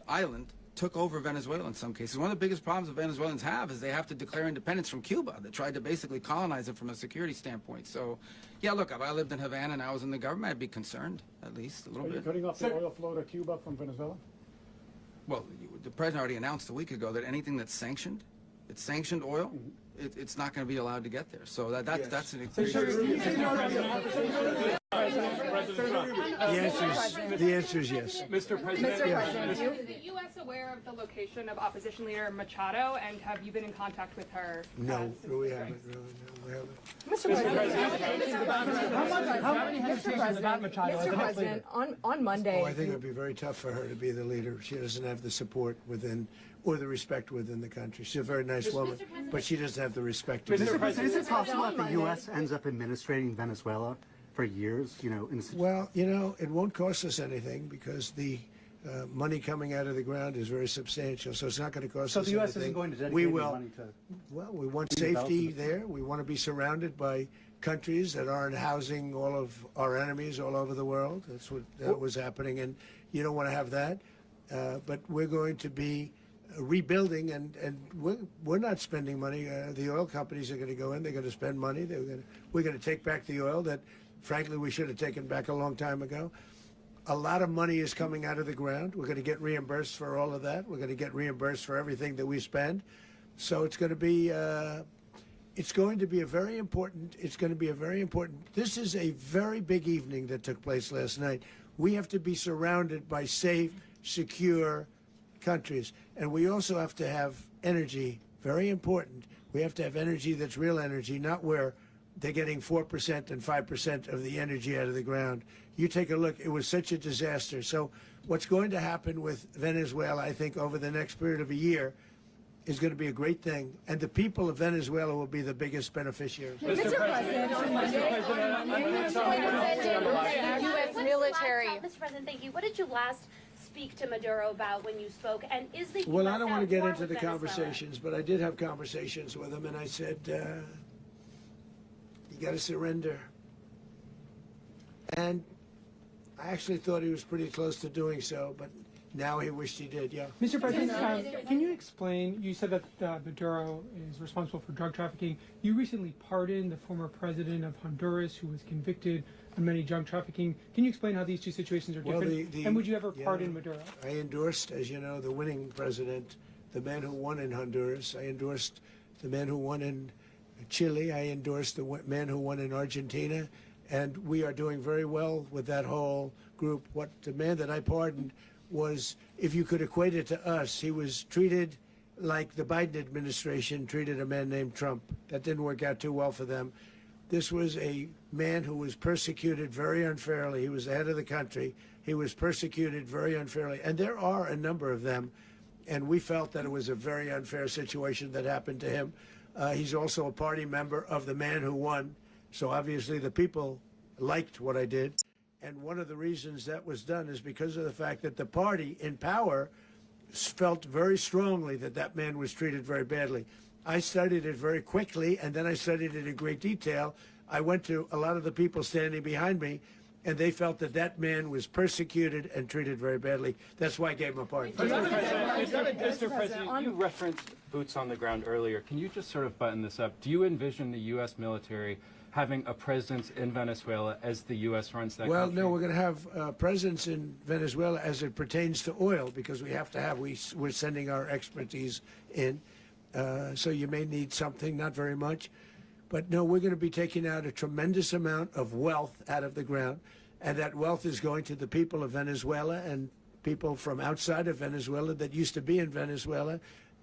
island took over Venezuela in some cases. One of the biggest problems the Venezuelans have is they have to declare independence from Cuba. They tried to basically colonize it from a security standpoint. So, yeah, look, if I lived in Havana and I was in the government, I'd be concerned, at least a little bit. Are you cutting off the oil flow to Cuba from Venezuela? Well, the president already announced a week ago that anything that's sanctioned, it's sanctioned oil, it's not going to be allowed to get there. So that's an The answer is yes. Mr. President, Is the U.S. aware of the location of opposition leader Machado, and have you been in contact with her? No, we haven't. No, we haven't. Mr. President, on Monday. Oh, I think it would be very tough for her to be the leader. She doesn't have the support within, or the respect within the country. She's a very nice woman, but she doesn't have the respect. Mr. President, is it possible that the U.S. ends up administrating Venezuela for years? You know, well, you know, it won't cost us anything because the money coming out of the ground is very substantial, so it's not going to cost us anything. So the U.S. isn't going to dedicate any money to... Well, we want safety there. We want to be surrounded by countries that aren't housing all of our enemies all over the world. That's what was happening, and you don't want to have that. But we're going to be rebuilding, and we're not spending money. The oil companies are going to go in. They're going to spend money. We're going to take back the oil that, frankly, we should have taken back a long time ago. A lot of money is coming out of the ground. We're going to get reimbursed for all of that. We're going to get reimbursed for everything that we spend. So it's going to be a very important. This is a very big evening that took place last night. We have to be surrounded by safe, secure countries, and we also have to have energy. Very important. We have to have energy that's real energy, not where they're getting 4% and 5% of the energy out of the ground. You take a look, it was such a disaster. So what's going to happen with Venezuela, I think, over the next period of a year is going to be a great thing. And the people of Venezuela will be the biggest beneficiaries. Mr. President, on Monday, U.S. military. Mr. President, thank you. What did you last speak to Maduro about when you spoke? And is the Well, I don't want to get into the conversations, but I did have conversations with him, and I said, you got to surrender. And I actually thought he was pretty close to doing so, but now he wished he did, yeah. Mr. President, can you explain, you said that Maduro is responsible for drug trafficking. You recently pardoned the former president of Honduras who was convicted on many drug trafficking. Can you explain how these two situations are different? And would you ever pardon Maduro? I endorsed, as you know, the winning president, the man who won in Honduras. I endorsed the man who won in Chile. I endorsed the man who won in Argentina. And we are doing very well with that whole group. What the man that I pardoned was, if you could equate it to us, he was treated like the Biden administration treated a man named Trump. That didn't work out too well for them. This was a man who was persecuted very unfairly. He was the head of the country. He was persecuted very unfairly. And there are a number of them. And we felt that it was a very unfair situation that happened to him. He's also a party member of the man who won. So obviously the people liked what I did. And one of the reasons that was done is because of the fact that the party in power felt very strongly that that man was treated very badly. I studied it very quickly, and then I studied it in great detail. I went to a lot of the people standing behind me, and they felt that that man was persecuted and treated very badly. That's why I gave him a pardon. Mr. President, you referenced boots on the ground earlier. Can you just sort of button this up? Do you envision the U.S. military having a presence in Venezuela as the U.S. runs that country? No, we're going to have a presence in Venezuela as it pertains to oil, because we have to have, we're sending our expertise in. So you may need something, not very much. But no, we're going to be taking out a tremendous amount of wealth out of the ground. and that wealth is going to the people of Venezuela and people from outside of Venezuela that used to be in Venezuela.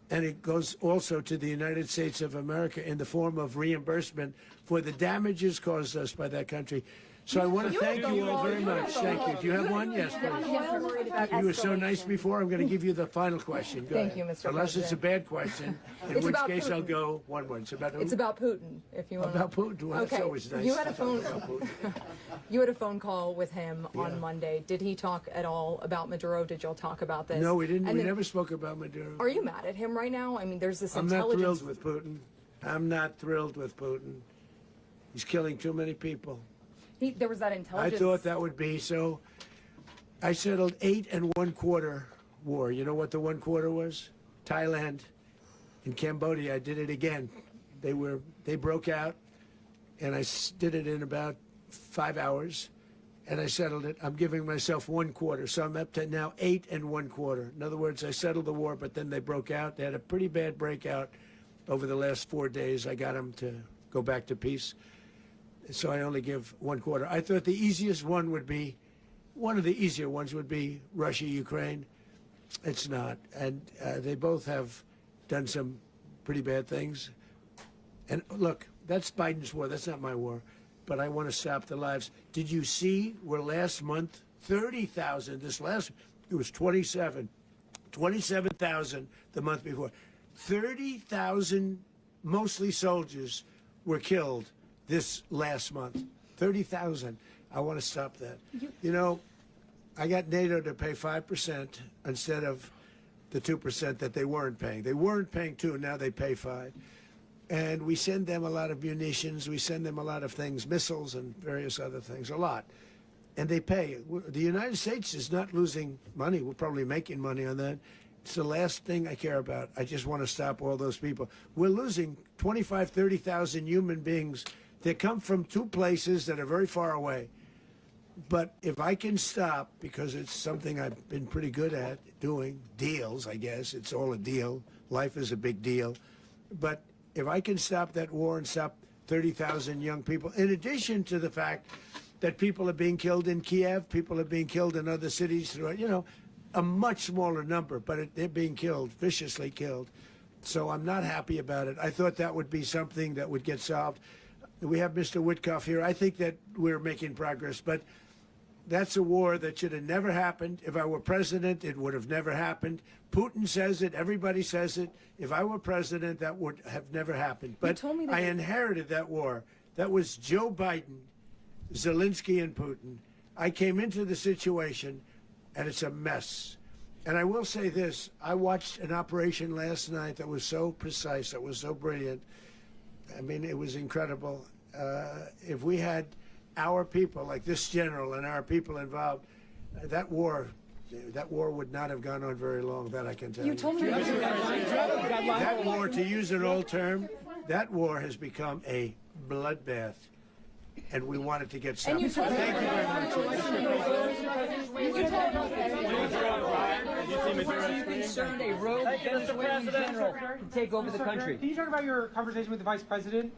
And it goes also to the United States of America in the form of reimbursement for the damages caused us by that country. So I want to thank you all very much. Thank you. Do you have one? Yes, please. You were so nice before. I'm going to give you the final question. Go Thank ahead. you, Mr. Unless it's a President. bad question, in It's which about case I'll Putin. go one more. It's about who? It's about Putin, if you want. About Putin. Well, okay. that's always nice. You had to a talk phone. about Putin. You had a phone call with him Yeah. on Monday. Did he talk at all about Maduro? Did y'all talk about this? No, we didn't. And We then- never spoke about Maduro. Are you mad at him right now? I mean, there's this I'm not intelligence. thrilled with Putin. I'm not thrilled with Putin. He's killing too many people. There was that I intelligence. thought that would be so. I settled 8 1/4 war. You know what the 1/4 was? Thailand and Cambodia. I did it again. They broke out, and I did it in about 5 hours, and I settled it. I'm giving myself 1/4, so I'm up to now 8 1/4. In other words, I settled the war, but then they broke out. They had a pretty bad breakout over the last 4 days. I got them to go back to peace. So I only give 1/4. I thought the easiest one would be, one of the easier ones would be Russia, Ukraine. It's not. And they both have done some pretty bad things. And look, that's Biden's war. That's not my war. But I want to stop the lives. Did you see where last month, 30,000, it was 27,000 the month before. 30,000, mostly soldiers, were killed this last month. 30,000. I want to stop that. You know, I got NATO to pay 5% instead of the 2% that they weren't paying. They weren't paying 2, now they pay 5. And we send them a lot of munitions, we send them a lot of things, missiles and various other things, a lot. And they pay. The United States is not losing money. We're probably making money on that. It's the last thing I care about. I just want to stop all those people. We're losing 25, 30,000 human beings that come from 2 places that are very far away. But if I can stop, because it's something I've been pretty good at doing, deals, I guess. It's all a deal. Life is a big deal. But if I can stop that war and stop 30,000 young people, in addition to the fact that people are being killed in Kiev, people are being killed in other cities, you know, a much smaller number, but they're being killed, viciously killed. So I'm not happy about it. I thought that would be something that would get solved. We have Mr. Witkoff here. I think that we're making progress, but that's a war that should have never happened. If I were president, it would have never happened. Putin says it. Everybody says it. If I were president, that would have never happened. But I inherited that war. That was Joe Biden, Zelensky, and Putin. I came into the situation, and it's a mess. And I will say this. I watched an operation last night that was so precise, that was so brilliant. I mean, it was incredible. If we had our people, like this general and our people involved, that war would not have gone on very long, that I can tell you. You told me That war, to use an old term, that war has become a bloodbath, and we want it to get stopped. Thank you very much. Are you concerned a rogue Venezuelan general can take over the country? Can you talk about your conversation with the vice president?